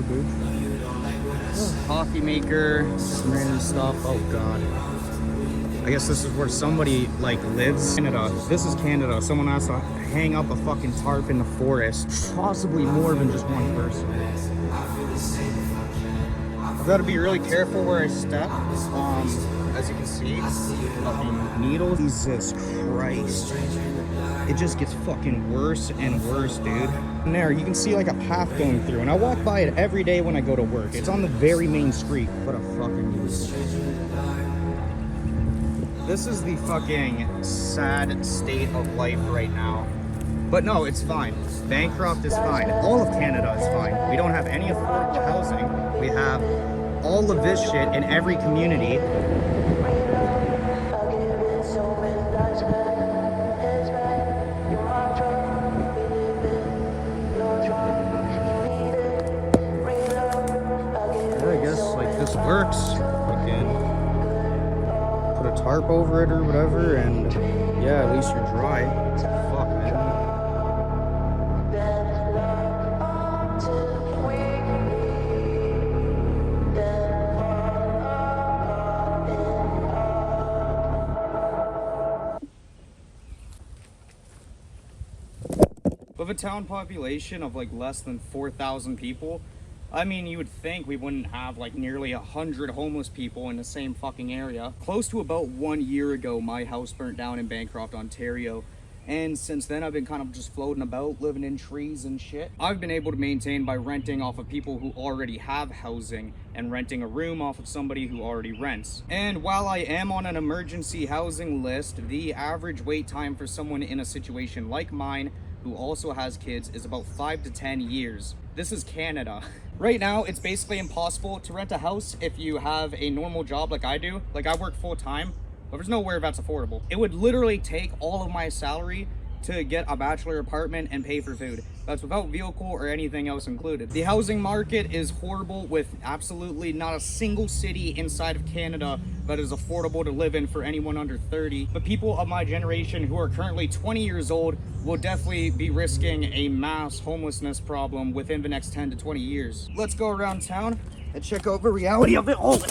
dude. Oh, coffee maker, some random stuff. Oh god. I guess this is where somebody like lives. Canada. This is Canada. Someone has to hang up a fucking tarp in the forest. Possibly more than just one person. I've got to be really careful where I step. As you can see, fucking needles. Jesus Christ. It just gets fucking worse and worse, dude. And there, you can see like a path going through, and I walk by it every day when I go to work. It's on the very main street. What a fucking nuisance. This is the fucking sad state of life right now. But no, it's fine. Bancroft is fine. All of Canada is fine. We don't have any affordable housing. We have all of this shit in every community. I guess like this works. Fucking put a tarp over it or whatever, and yeah, at least you're dry. Fuck, man. With a town population of like less than 4,000 people, I mean, you would think we wouldn't have like nearly 100 homeless people in the same fucking area. Close to about 1 year ago, my house burnt down in Bancroft, Ontario. And since then, I've been kind of just floating about, living in trees and shit. I've been able to maintain by renting off of people who already have housing and renting a room off of somebody who already rents. And while I am on an emergency housing list, the average wait time for someone in a situation like mine who also has kids is about 5 to 10 years. This is Canada. Right now, it's basically impossible to rent a house if you have a normal job like I do. Like, I work full time, but there's nowhere that's affordable. It would literally take all of my salary to get a bachelor apartment and pay for food. That's without vehicle or anything else included. The housing market is horrible, with absolutely not a single city inside of Canada that is affordable to live in for anyone under 30. But people of my generation who are currently 20 years old will definitely be risking a mass homelessness problem within the next 10 to 20 years. Let's go around town and check out the reality of it all.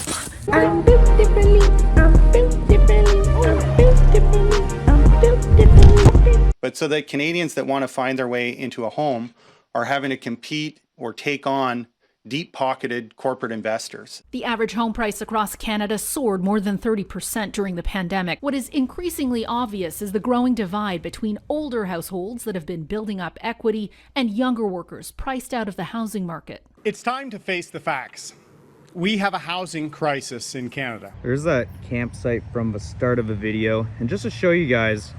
I'm built differently, I'm built differently, I'm built differently, I'm built differently. But so that Canadians that want to find their way into a home are having to compete or take on deep-pocketed corporate investors. The average home price across Canada soared more than 30% during the pandemic. What is increasingly obvious is the growing divide between older households that have been building up equity and younger workers priced out of the housing market. It's time to face the facts. We have a housing crisis in Canada. There's that campsite from the start of the video, and just to show you guys,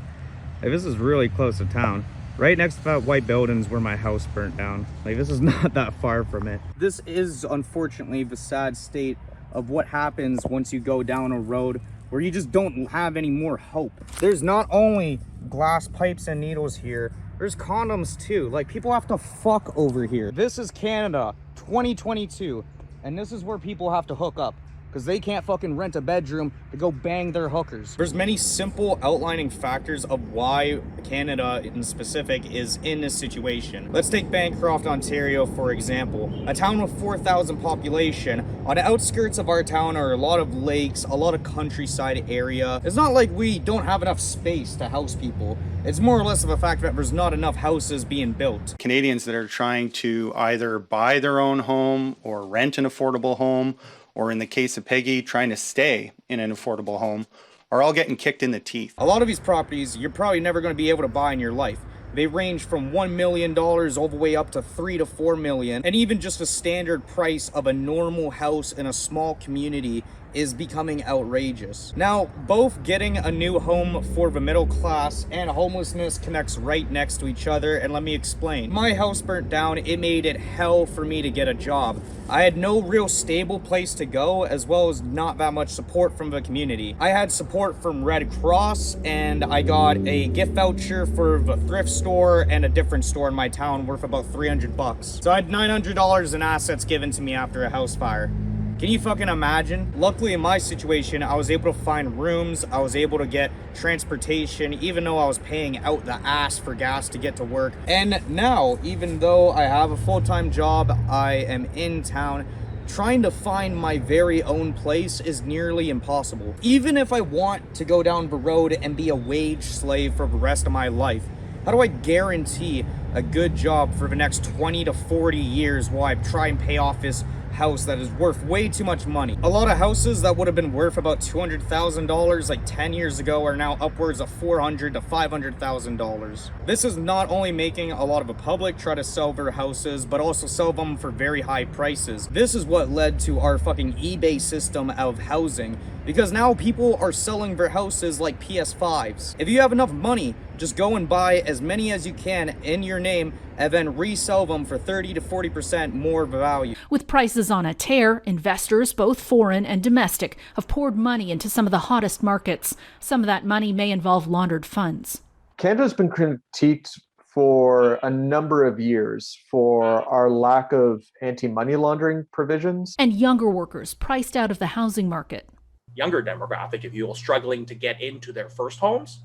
like, this is really close to town. Right next to that white building's where my house burnt down. Like, this is not that far from it. This is unfortunately the sad state of what happens once you go down a road where you just don't have any more hope. There's not only glass pipes and needles here, there's condoms too. Like, people have to fuck over here. This is Canada 2022, and this is where people have to hook up, because they can't fucking rent a bedroom to go bang their hookers. There's many simple outlining factors of why Canada in specific is in this situation. Let's take Bancroft, Ontario, for example. A town with 4,000 population. On the outskirts of our town are a lot of lakes, a lot of countryside area. It's not like we don't have enough space to house people. It's more or less of a fact that there's not enough houses being built. Canadians that are trying to either buy their own home or rent an affordable home, or in the case of Peggy, trying to stay in an affordable home, are all getting kicked in the teeth. A lot of these properties you're probably never going to be able to buy in your life. They range from $1 million all the way up to $3 to $4 million. And even just the standard price of a normal house in a small community is becoming outrageous. Now, both getting a new home for the middle class and homelessness connects right next to each other, and let me explain. My house burnt down. It made it hell for me to get a job. I had no real stable place to go, as well as not that much support from the community. I had support from Red Cross, and I got a gift voucher for the thrift store and a different store in my town worth about $300 bucks. So I had $900 in assets given to me after a house fire. Can you fucking imagine? Luckily in my situation, I was able to find rooms, I was able to get transportation, even though I was paying out the ass for gas to get to work. And now, even though I have a full-time job, I am in town, trying to find my very own place is nearly impossible. Even if I want to go down the road and be a wage slave for the rest of my life, how do I guarantee a good job for the next 20 to 40 years while I try and pay off this house that is worth way too much money? A lot of houses that would have been worth about $200,000 like 10 years ago are now upwards of $400,000 to $500,000. This is not only making a lot of the public try to sell their houses, but also sell them for very high prices. This is what led to our fucking eBay system of housing, because now people are selling their houses like PS5s. If you have enough money, just go and buy as many as you can in your name and then resell them for 30 to 40% more value. With prices on a tear, investors, both foreign and domestic, have poured money into some of the hottest markets. Some of that money may involve laundered funds. Canada's been critiqued for a number of years for our lack of anti-money laundering provisions. And younger workers priced out of the housing market. Younger demographic, if you will, struggling to get into their first homes,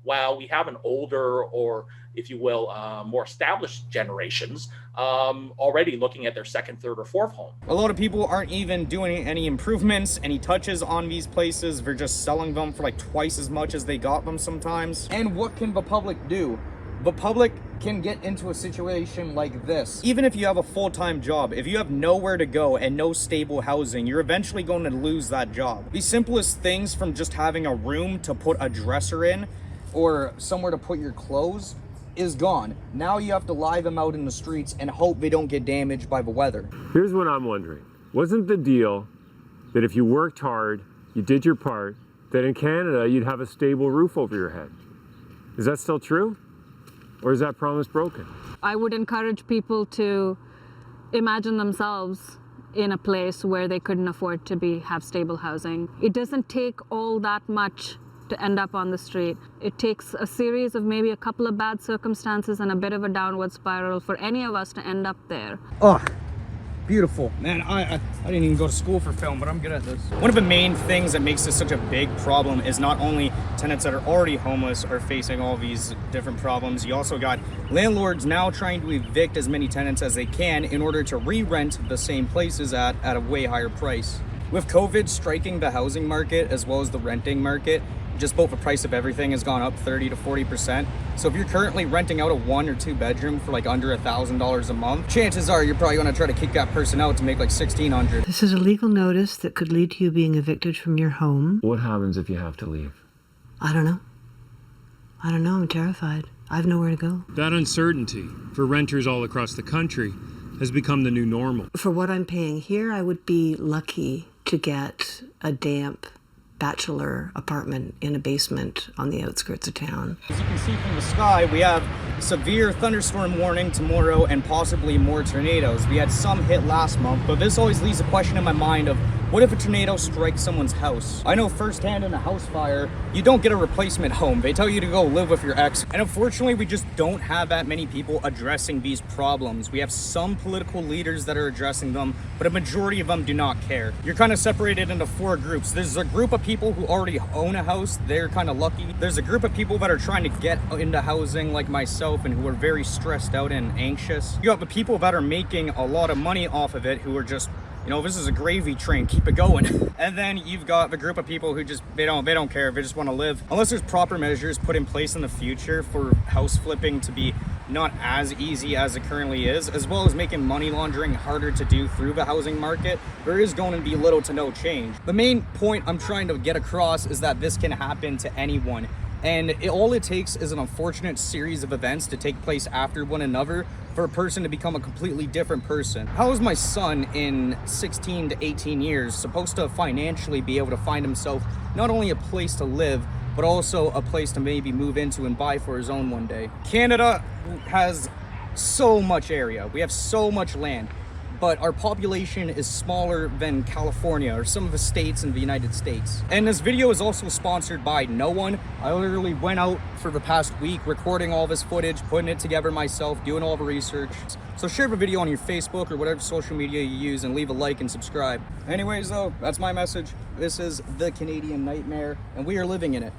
while we have an older, or if you will, more established generations already looking at their second, third, or fourth home. A lot of people aren't even doing any improvements, any touches on these places. They're just selling them for like twice as much as they got them sometimes. And what can the public do? The public can get into a situation like this. Even if you have a full-time job, if you have nowhere to go and no stable housing, you're eventually going to lose that job. The simplest things, from just having a room to put a dresser in or somewhere to put your clothes, is gone. Now you have to lie them out in the streets and hope they don't get damaged by the weather. Here's what I'm wondering. Wasn't the deal that if you worked hard, you did your part, that in Canada you'd have a stable roof over your head? Is that still true? Or is that promise broken? I would encourage people to imagine themselves in a place where they couldn't afford to have stable housing. It doesn't take all that much to end up on the street. It takes a series of maybe a couple of bad circumstances and a bit of a downward spiral for any of us to end up there. Oh, beautiful. Man, I didn't even go to school for film, but I'm good at this. One of the main things that makes this such a big problem is not only tenants that are already homeless are facing all these different problems, you also got landlords now trying to evict as many tenants as they can in order to re-rent the same places at a way higher price. With COVID striking the housing market as well as the renting market, just both the price of everything has gone up 30 to 40%. So if you're currently renting out a 1 or 2 bedroom for like under $1,000 a month, chances are you're probably gonna try to kick that person out to make like $1,600. This is a legal notice that could lead to you being evicted from your home. What happens if you have to leave? I don't know. I'm terrified. I have nowhere to go. That uncertainty for renters all across the country has become the new normal. For what I'm paying here, I would be lucky to get a damp bachelor apartment in a basement on the outskirts of town. As you can see from the sky, we have severe thunderstorm warning tomorrow and possibly more tornadoes. We had some hit last month, but this always leaves a question in my mind of, what if a tornado strikes someone's house? I know firsthand in a house fire, you don't get a replacement home. They tell you to go live with your ex. And unfortunately, we just don't have that many people addressing these problems. We have some political leaders that are addressing them, but a majority of them do not care. You're kind of separated into 4 groups. There's a group of people who already own a house. They're kind of lucky. There's a group of people that are trying to get into housing like myself and who are very stressed out and anxious. You have the people that are making a lot of money off of it who are just, you know, this is a gravy train, keep it going. And then you've got the group of people who just, they don't care, they just want to live. Unless there's proper measures put in place in the future for house flipping to be not as easy as it currently is, as well as making money laundering harder to do through the housing market, there is going to be little to no change. The main point I'm trying to get across is that this can happen to anyone. And all it takes is an unfortunate series of events to take place after one another for a person to become a completely different person. How is my son in 16 to 18 years supposed to financially be able to find himself not only a place to live, but also a place to maybe move into and buy for his own one day? Canada has so much area. We have so much land. but our population is smaller than California or some of the states in the United States. And this video is also sponsored by no one. I literally went out for the past week recording all this footage, putting it together myself, doing all the research. So share the video on your Facebook or whatever social media you use and leave a like and subscribe. Anyways though, that's my message. This is the Canadian Nightmare and we are living in it.